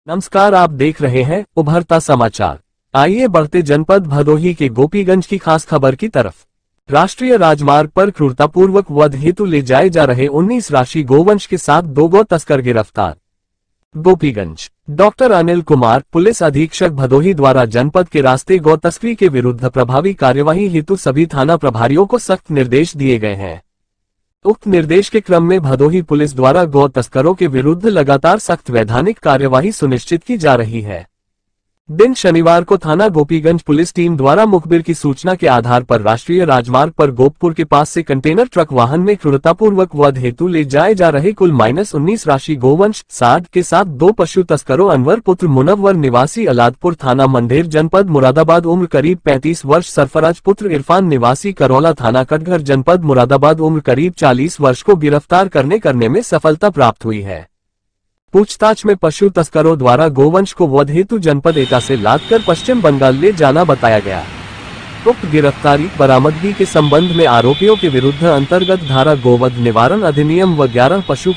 नमस्कार, आप देख रहे हैं उभरता समाचार। आइए बढ़ते जनपद भदोही के गोपीगंज की खास खबर की तरफ। राष्ट्रीय राजमार्ग पर क्रूरतापूर्वक वध हेतु ले जाए जा रहे 19 राशि गोवंश के साथ 2 गौ तस्कर गिरफ्तार। गोपीगंज डॉक्टर अनिल कुमार, पुलिस अधीक्षक भदोही द्वारा जनपद के रास्ते गौ तस्करी के विरुद्ध प्रभावी कार्यवाही हेतु सभी थाना प्रभारियों को सख्त निर्देश दिए गए हैं। उक्त निर्देश के क्रम में भदोही पुलिस द्वारा गौ तस्करों के विरुद्ध लगातार सख्त वैधानिक कार्यवाही सुनिश्चित की जा रही है। दिन शनिवार को थाना गोपीगंज पुलिस टीम द्वारा मुखबिर की सूचना के आधार पर राष्ट्रीय राजमार्ग पर गोपपुर के पास से कंटेनर ट्रक वाहन में क्रूरतापूर्वक वध हेतु ले जाए जा रहे कुल -19 राशि गोवंश साठ के साथ 2 पशु तस्करों अनवर पुत्र मुनव्वर निवासी अलादपुर थाना मंडेर जनपद मुरादाबाद उम्र करीब 35 वर्ष, सरफराज पुत्र इरफान निवासी करौला थाना कटघर जनपद मुरादाबाद उम्र करीब 40 वर्ष को गिरफ्तार करने में सफलता प्राप्त हुई है। पूछताछ में पशु तस्करों द्वारा गोवंश को वध हेतु जनपद एटा से लादकर पश्चिम बंगाल ले जाना बताया गया। उक्त गिरफ्तारी बरामदगी के संबंध में आरोपियों के विरुद्ध अंतर्गत धारा गोवध निवारण अधिनियम व 11 पशु